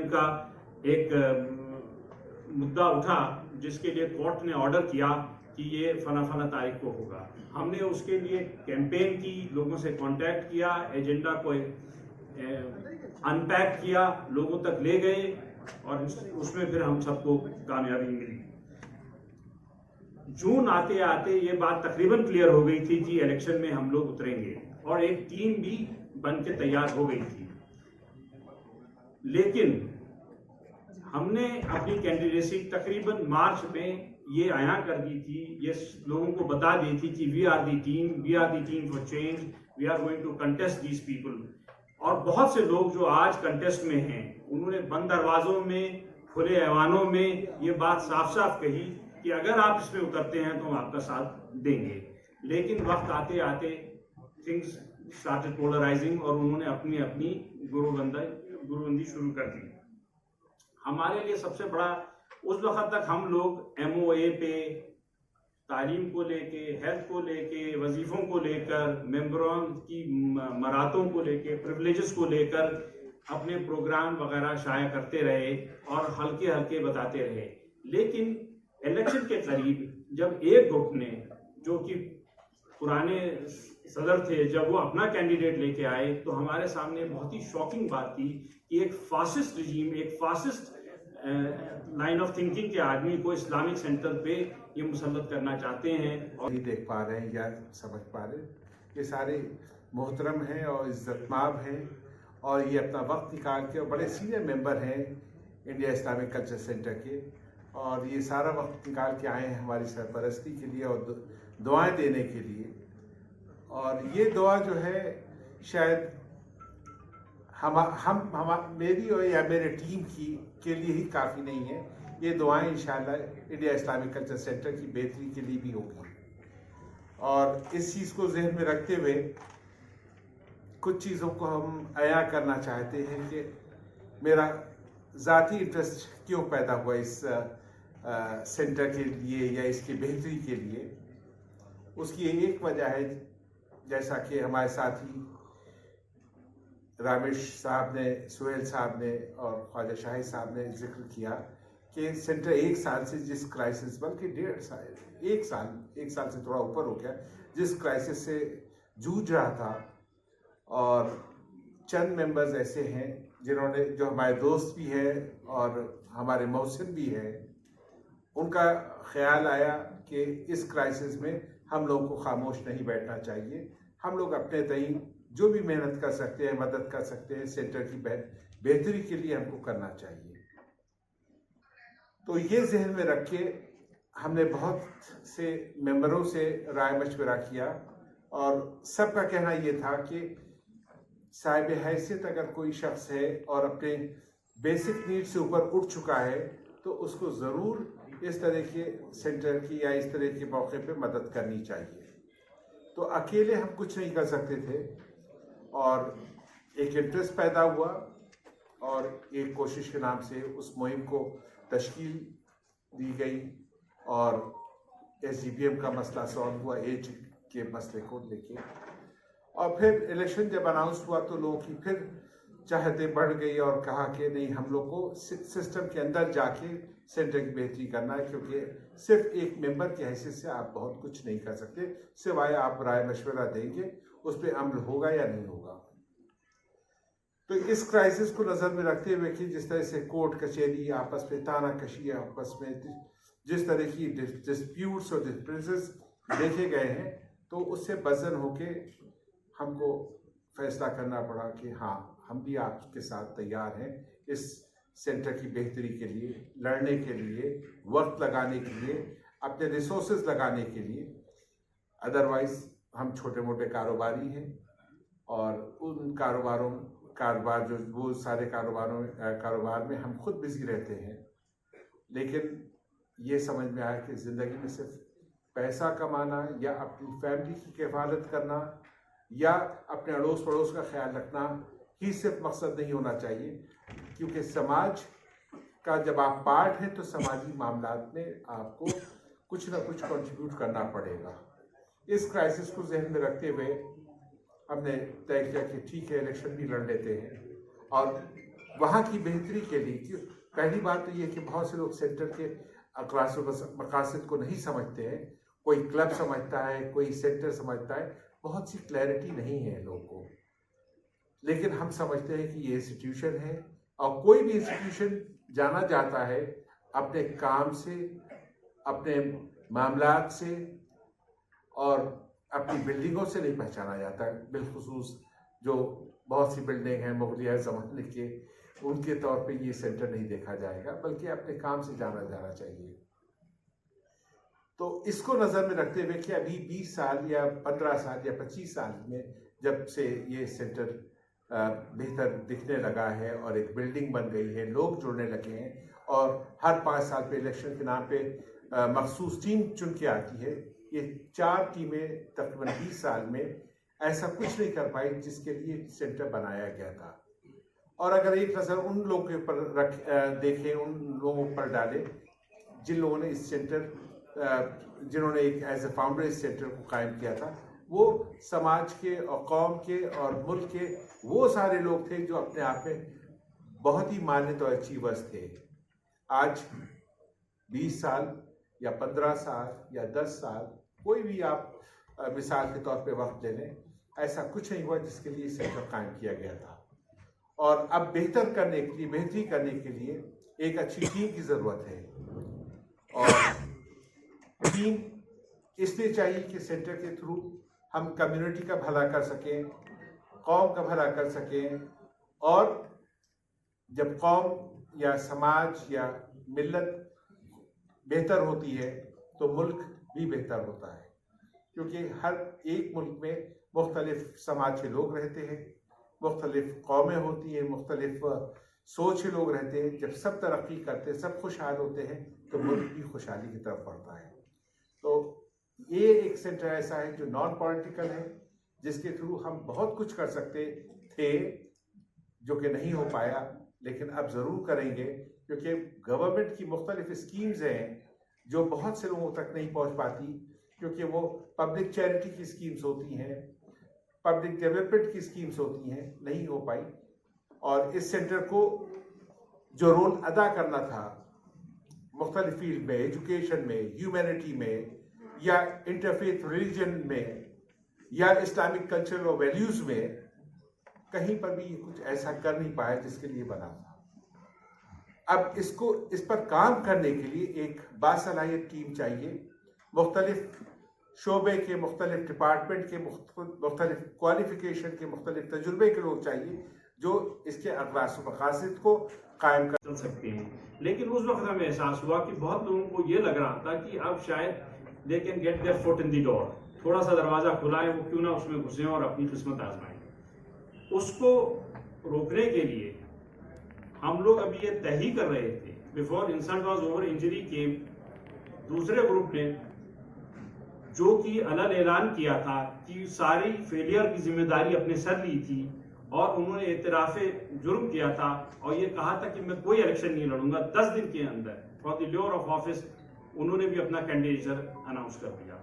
का एक मुद्दा उठा जिसके लिए कोर्ट ने ऑर्डर किया कि ये फला तारीख को होगा। हमने उसके लिए कैंपेन की, लोगों से कांटेक्ट किया, एजेंडा को अनपैक किया, लोगों तक ले गए और उसमें फिर हम सबको कामयाबी मिली। जून आते आते ये बात तकरीबन क्लियर हो गई थी कि इलेक्शन में हम लोग उतरेंगे और एक टीम भी बन के तैयार हो गई थी। लेकिन हमने अपनी कैंडिडेसी तकरीबन मार्च में ये आया कर दी थी, ये लोगों को बता दी थी कि we are the team for change, we are going to contest these people. और बहुत से लोग जो आज कंटेस्ट में हैं उन्होंने बंद दरवाजों में, खुले ऐवानों में ये बात साफ साफ कही कि अगर आप इसमें उतरते हैं तो हम आपका साथ देंगे। लेकिन वक्त आते आते थिंग्स स्टार्टेड पोलराइजिंग और उन्होंने अपनी अपनी गुरुबंदी शुरू कर दी। हमारे लिए सबसे बड़ा, उस वक्त तक हम लोग MOA पे, तालीम को लेके, हेल्थ को लेके, वजीफों को लेकर, मेंबरों की मरातों को लेके, प्रिविलेजेस को लेकर अपने प्रोग्राम वगैरह शाया करते रहे और हल्के हल्के बताते रहे। लेकिन इलेक्शन के करीब जब एक ग्रुप ने, जो कि पुराने सदर थे, जब वो अपना कैंडिडेट लेके आए तो हमारे सामने बहुत ही शॉकिंग बात थी कि एक फासिस्ट रिजीम, एक फासिस्ट लाइन ऑफ थिंकिंग के आदमी को इस्लामिक सेंटर पे ये मुसल्लत करना चाहते हैं और नहीं देख पा रहे हैं या समझ पा रहे। ये सारे मोहतरम हैं और इज्जतमाब हैं और ये अपना वक्त निकाल के, और बड़े सीनियर मेंबर हैं इंडिया इस्लामिक कल्चर सेंटर के, और ये सारा वक्त निकाल के आए हैं हमारी सरपरस्ती के लिए और दुआएं देने के लिए। और ये दुआ जो है शायद मेरी और या मेरे टीम की के लिए ही काफ़ी नहीं है। ये दुआएं इंशाल्लाह इंडिया इस्लामिक कल्चर सेंटर की बेहतरी के लिए भी होगी। और इस चीज़ को जहन में रखते हुए कुछ चीज़ों को हम अया करना चाहते हैं कि मेरा ज़ाती इंटरेस्ट क्यों पैदा हुआ इस सेंटर के लिए या इसकी बेहतरी के लिए। उसकी एक वजह है, जैसा कि हमारे साथी रामेश साहब ने, सुहेल साहब ने और ख्वाजा शाहिद साहब ने जिक्र किया कि सेंटर एक साल से जिस क्राइसिस, बल्कि 1.5 साल, एक साल से थोड़ा ऊपर हो गया, जिस क्राइसिस से जूझ रहा था, और चंद मेंबर्स ऐसे हैं जिन्होंने, जो हमारे दोस्त भी हैं और हमारे मौसिन भी हैं, उनका ख्याल आया कि इस क्राइसिस में हम लोगों को खामोश नहीं बैठना चाहिए। हम लोग अपने तई जो भी मेहनत कर सकते हैं, मदद कर सकते हैं, सेंटर की बेहतरी के लिए हमको करना चाहिए। तो ये जहन में रख के हमने बहुत से मेंबरों से राय मशवरा किया और सबका कहना ये था कि साहिब हैसियत अगर कोई शख्स है और अपने बेसिक नीड से ऊपर उठ चुका है तो उसको ज़रूर इस तरह के सेंटर की या इस तरह के मौके पे मदद करनी चाहिए। तो अकेले हम कुछ नहीं कर सकते थे और एक इंटरेस्ट पैदा हुआ और एक कोशिश के नाम से उस मुहिम को तश्कील दी गई और SGPM का मसला सॉल्व हुआ, एज के मसले को लेके। और फिर इलेक्शन जब अनाउंस हुआ तो लोगों की फिर चाहतें बढ़ गई और कहा कि नहीं, हम लोग को सिस्टम के अंदर जाके सेंटर की बेहतरी करना है, क्योंकि सिर्फ एक मेंबर की हैसियत से आप बहुत कुछ नहीं कर सकते, सिवाय आप राय मशवरा देंगे उस पर अमल होगा या नहीं होगा। तो इस क्राइसिस को नज़र में रखते हुए कि जिस तरह से कोर्ट कचहरी आपस में, ताना कशी आपस में, जिस तरह की डिस्प्यूट्स और डिफरेंसेस देखे गए हैं, तो उससे बजन होके हमको फैसला करना पड़ा कि हाँ, हम भी आपके साथ तैयार हैं इस सेंटर की बेहतरी के लिए, लड़ने के लिए, वक्त लगाने के लिए, अपने रिसोर्सेज लगाने के लिए। अदरवाइज हम छोटे मोटे कारोबारी हैं और उन कारोबार जो वो सारे कारोबार में हम खुद बिजी रहते हैं। लेकिन ये समझ में आया कि ज़िंदगी में सिर्फ पैसा कमाना या अपनी फैमिली की किफ़ालत करना या अपने अड़ोस पड़ोस का ख्याल रखना ही सिर्फ मकसद नहीं होना चाहिए, क्योंकि समाज का जब आप पार्ट हैं तो समाजी मामलात में आपको कुछ ना कुछ कंट्रीब्यूट करना पड़ेगा। इस क्राइसिस को जहन में रखते हुए हमने तय किया कि ठीक है, इलेक्शन भी लड़ लेते हैं और वहाँ की बेहतरी के लिए पहली बात तो ये कि बहुत से लोग सेंटर के मकासद को नहीं समझते हैं। कोई क्लब समझता है, कोई सेंटर समझता है, बहुत सी क्लैरिटी नहीं है लोगों को। लेकिन हम समझते हैं कि ये इंस्टीट्यूशन है, और कोई भी इंस्टीट्यूशन जाना जाता है अपने काम से, अपने मामलात से और अपनी बिल्डिंगों से नहीं पहचाना जाता है। बिलखुसूस जो बहुत सी बिल्डिंग हैं मुगलिया ज़माने के, उनके तौर पे ये सेंटर नहीं देखा जाएगा, बल्कि अपने काम से जाना जाना चाहिए। तो इसको नज़र में रखते हुए कि अभी 20 साल या 15 साल या 25 साल में जब से ये सेंटर बेहतर दिखने लगा है और एक बिल्डिंग बन गई है, लोग जुड़ने लगे हैं, और हर 5 साल पे इलेक्शन के नाम पे मखसूस टीम चुन के आती है। ये 4 टीमें तकरीबन 20 साल में ऐसा कुछ नहीं कर पाई जिसके लिए सेंटर बनाया गया था। और अगर एक नज़र उन लोगों के ऊपर देखें, उन लोगों पर डालें जिन लोगों ने इस सेंटर जिन्होंने एक एज ए फाउंडर इस सेंटर को कायम किया था, वो समाज के और कौम के और मुल्क के वो सारे लोग थे जो अपने आप में बहुत ही मान्यता और अचीवर्स थे। आज 20 साल या 15 साल या 10 साल, कोई भी आप मिसाल के तौर पे वक्त ले लें, ऐसा कुछ नहीं हुआ जिसके लिए सेंटर कायम किया गया था। और अब बेहतरी करने के लिए एक अच्छी टीम की ज़रूरत है, और टीम इसलिए चाहिए कि सेंटर के थ्रू हम कम्युनिटी का भला कर सकें, कौम का भला कर सकें, और जब कौम या समाज या मिल्लत बेहतर होती है तो मुल्क भी बेहतर होता है। क्योंकि हर एक मुल्क में मुख्तलिफ समाज के लोग रहते हैं, मुख्तलिफ कौमें होती हैं, मुख्तलिफ सोच के लोग रहते हैं। जब सब तरक्की करते हैं, सब खुशहाल होते हैं, तो मुल्क भी खुशहाली की तरफ बढ़ता है। तो ये एक सेंटर ऐसा है जो नॉन पॉलिटिकल है, जिसके थ्रू हम बहुत कुछ कर सकते थे जो कि नहीं हो पाया, लेकिन अब ज़रूर करेंगे, क्योंकि गवर्नमेंट की मुख्तलिफ स्कीम्स हैं जो बहुत से लोगों तक नहीं पहुंच पाती, क्योंकि वो पब्लिक चैरिटी की स्कीम्स होती हैं, पब्लिक डेवलपमेंट की स्कीम्स होती हैं, नहीं हो पाई। और इस सेंटर को जो रोल अदा करना था मुख्तलिफ फील्ड में, एजुकेशन में, ह्यूमैनिटी में, या इंटरफेथ रिलीजन में, या इस्लामिक कल्चर और वैल्यूज़ में, कहीं पर भी ये कुछ ऐसा कर नहीं पाया जिसके लिए बना था। अब इस पर काम करने के लिए एक बासलाहियत टीम चाहिए। मुख्तलिफ शोबे के, मुख्तलिफ डिपार्टमेंट के, मुख्तलिफ क्वालिफिकेशन के, मुख्तलिफ तजुर्बे के लोग चाहिए जो इसके अगरास व मकासद को कायम कर सकते हैं। लेकिन उस वक्त हमें एहसास हुआ कि बहुत लोगों को ये लग रहा था कि अब शायद they can get there foot in the door, थोड़ा सा दरवाज़ा खुला है, वो क्यों ना उसमें घुसें और अपनी किस्मत आजमाएं। उसको रोकने के लिए हम लोग अभी ये तय ही कर रहे थे, before insult was over injury came, दूसरे ग्रुप ने जो कि अलग ऐलान किया था कि सारी फेलियर की जिम्मेदारी अपने सर ली थी, और उन्होंने एतराफ़े जुर्म किया था और ये कहा था कि मैं कोई इलेक्शन नहीं लड़ूंगा। 10 दिन के अंदर for the lure of office उन्होंने भी अपना कैंडिडेचर अनाउंस कर दिया।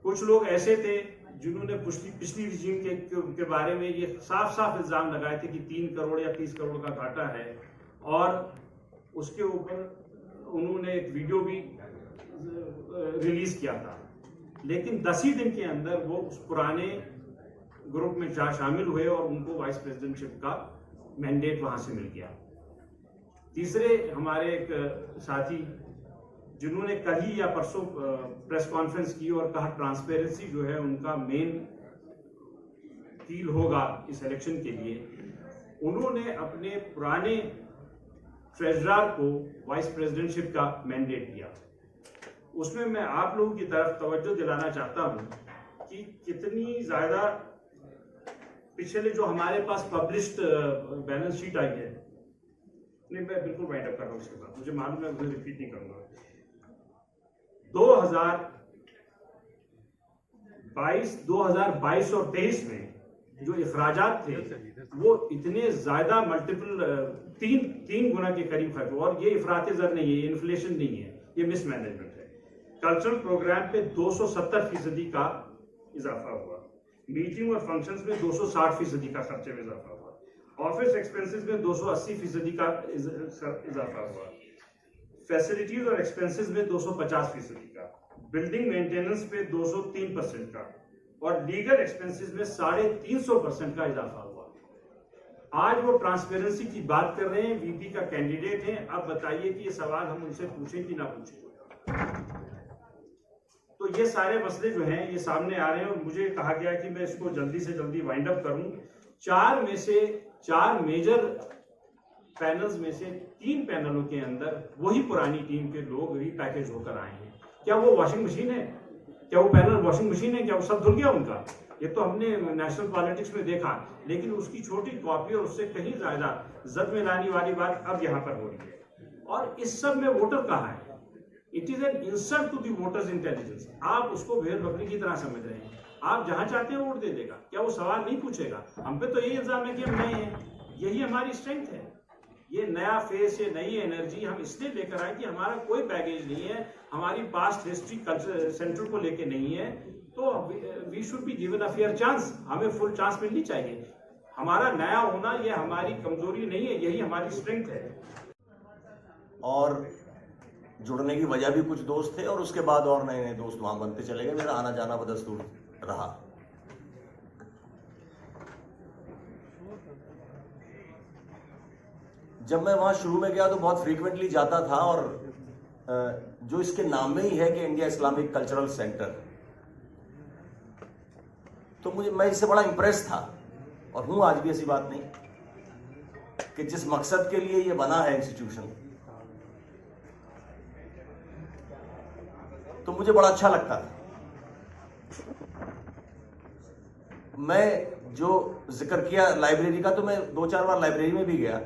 कुछ लोग ऐसे थे जिन्होंने पिछली रिजीम के बारे में ये साफ साफ इल्ज़ाम लगाए थे कि 3 करोड़ या 30 करोड़ का घाटा है, और उसके ऊपर उन्होंने एक वीडियो भी रिलीज किया था। लेकिन 10 ही दिन के अंदर वो उस पुराने ग्रुप में शामिल हुए और उनको वाइस प्रेसिडेंटशिप का मैंडेट वहां से मिल गया। तीसरे हमारे एक साथी जिन्होंने कल ही या परसों प्रेस कॉन्फ्रेंस की और कहा ट्रांसपेरेंसी जो है उनका मेन कील होगा इस इलेक्शन के लिए, उन्होंने अपने पुराने ट्रेजरर को वाइस प्रेसिडेंटशिप का मैंडेट दिया। उसमें मैं आप लोगों की तरफ तवज्जो दिलाना चाहता हूं कि कितनी ज्यादा पिछले जो हमारे पास पब्लिश्ड बैलेंस शीट आई है, नहीं मैं बिल्कुल वाइंड अप कर रहा हूं उसके बाद, मुझे मालूम है, मुझे रिपीट नहीं करूंगा। 2022 और 23 में जो इखराजात थे वो इतने ज्यादा मल्टीपल 3 गुना के करीब खर्च हुआ, और ये इफरात ज़र नहीं है, ये इन्फ्लेशन नहीं है, ये मिसमैनेजमेंट है। कल्चरल प्रोग्राम पे 270% का इजाफा हुआ, मीटिंग और फंक्शंस में 260% का खर्चे में इजाफा हुआ। ऑफिस एक्सपेंसेस में 280% का इजाफा हुआ, फैसिलिटीज और एक्सपेंसेस में 250% का, बिल्डिंग मेंटेनेंस पे 203% का और लीगल एक्सपेंसेस में 350% का इजाफा हुआ। आज वो ट्रांसपेरेंसी की बात कर रहे हैं, वीपी का कैंडिडेट हैं। अब बताइए कि ये सवाल हम उनसे पूछें कि ना पूछें। तो ये सारे मसले जो हैं ये सामने आ रहे हैं और मुझे कहा गया कि मैं इसको जल्दी से जल्दी वाइंड अप करूं। 4 मेजर पैनल्स में से 3 पैनलों के अंदर वही पुरानी टीम के लोग रीपैकेज होकर आए हैं। क्या वो वॉशिंग मशीन है? क्या वो पैनल वॉशिंग मशीन है? क्या वो सब धुल गया उनका? ये तो हमने नेशनल पॉलिटिक्स में देखा, लेकिन उसकी छोटी कॉपी और उससे कहीं ज्यादा जद में लाने वाली बात अब यहाँ पर हो रही है। और इस सब में वोटर कहाँ है? It is an insult to the voters' intelligence. आप उसको भेड़ बकरी की तरह समझ रहे हैं। आप जहां चाहते हैं वोट दे देगा, क्या वो सवाल नहीं पूछेगा? हम पे तो यही इल्जाम है कि हम नए हैं, यही हमारी स्ट्रेंथ है। ये नया फेस, ये नई एनर्जी हम इसलिए लेकर आए कि हमारा कोई बैगेज नहीं है, हमारी पास्ट हिस्ट्री कल्चर सेंटर को लेके नहीं है। तो we should be given a fair chance, हमें फुल चांस मिलनी चाहिए। हमारा नया होना ये हमारी कमजोरी नहीं है, यही हमारी स्ट्रेंथ है। और जुड़ने की वजह भी कुछ दोस्त थे और उसके बाद और नए नए दोस्त वहां बनते चले गए। मेरा आना जाना बदस्तूर रहा। जब मैं वहां शुरू में गया तो बहुत फ्रीक्वेंटली जाता था और जो इसके नाम में ही है कि इंडिया इस्लामिक कल्चरल सेंटर, तो मैं इससे बड़ा इंप्रेस था और हूं आज भी। ऐसी बात नहीं कि जिस मकसद के लिए ये बना है इंस्टीट्यूशन, तो मुझे बड़ा अच्छा लगता था। मैं जो जिक्र किया लाइब्रेरी का, तो मैं 2-4 बार लाइब्रेरी में भी गया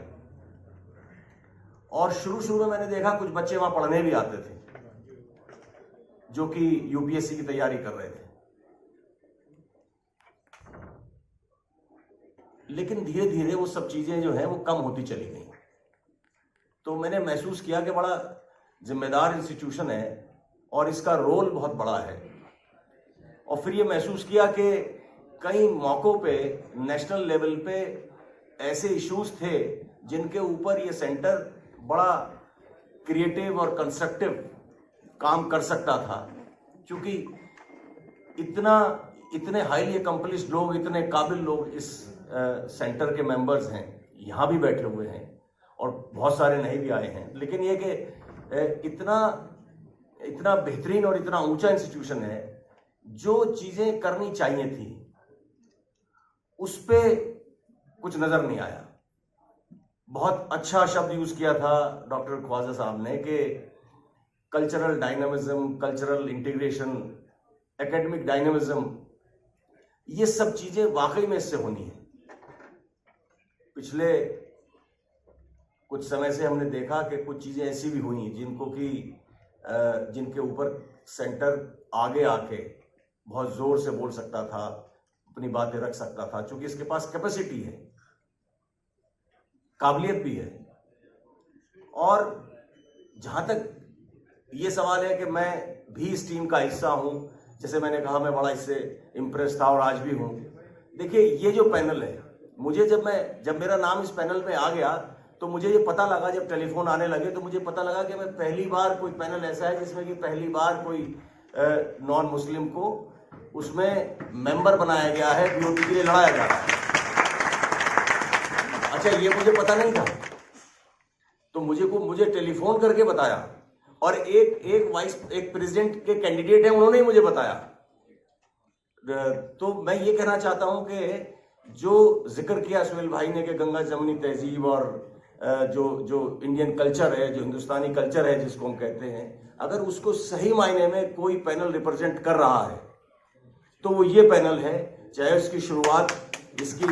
और शुरू में मैंने देखा कुछ बच्चे वहां पढ़ने भी आते थे जो कि यूपीएससी की तैयारी कर रहे थे। लेकिन धीरे धीरे वो सब चीजें जो हैं वो कम होती चली गई। तो मैंने महसूस किया कि बड़ा जिम्मेदार इंस्टीट्यूशन है और इसका रोल बहुत बड़ा है। और फिर ये महसूस किया कि कई मौकों पे नेशनल लेवल पे ऐसे इश्यूज थे जिनके ऊपर ये सेंटर बड़ा क्रिएटिव और कंस्ट्रक्टिव काम कर सकता था, क्योंकि इतने हाईली अकम्पलिश्ड लोग, इतने काबिल लोग इस सेंटर के मेंबर्स हैं, यहाँ भी बैठे हुए हैं और बहुत सारे नहीं भी आए हैं। लेकिन ये कि इतना बेहतरीन और इतना ऊंचा इंस्टीट्यूशन है, जो चीजें करनी चाहिए थी उस पे कुछ नजर नहीं आया। बहुत अच्छा शब्द यूज किया था डॉक्टर ख्वाजा साहब ने कि cultural dynamism, cultural integration, academic dynamism, ये सब चीजें वाकई में इससे होनी है। पिछले कुछ समय से हमने देखा कि कुछ चीजें ऐसी भी हुई जिनके ऊपर सेंटर आगे आके बहुत जोर से बोल सकता था, अपनी बातें रख सकता था, क्योंकि इसके पास कैपेसिटी है, काबिलियत भी है। और जहां तक ये सवाल है कि मैं भी इस टीम का हिस्सा हूं, जैसे मैंने कहा मैं बड़ा इससे इम्प्रेस था और आज भी हूं। देखिए, ये जो पैनल है, मुझे जब मेरा नाम इस पैनल में आ गया तो मुझे ये पता लगा, जब टेलीफोन आने लगे तो मुझे पता लगा कि मैं पहली बार कोई पैनल ऐसा है जिसमें कि पहली बार कोई नॉन मुस्लिम को उसमें मेंबर बनाया गया है, बीओपी के लिए लड़ाया जा रहा है। अच्छा, ये मुझे पता नहीं था, तो मुझे टेलीफोन करके बताया और एक प्रेसिडेंट के कैंडिडेट है, उन्होंने ही मुझे बताया। तो मैं ये कहना चाहता हूं कि जो जिक्र किया सुहेल भाई ने कि गंगा जमनी तहजीब और जो इंडियन कल्चर है, जो हिंदुस्तानी कल्चर है जिसको हम कहते हैं, अगर उसको सही मायने में कोई पैनल रिप्रेजेंट कर रहा है तो वो ये पैनल है। चाहे उसकी शुरुआत इसकी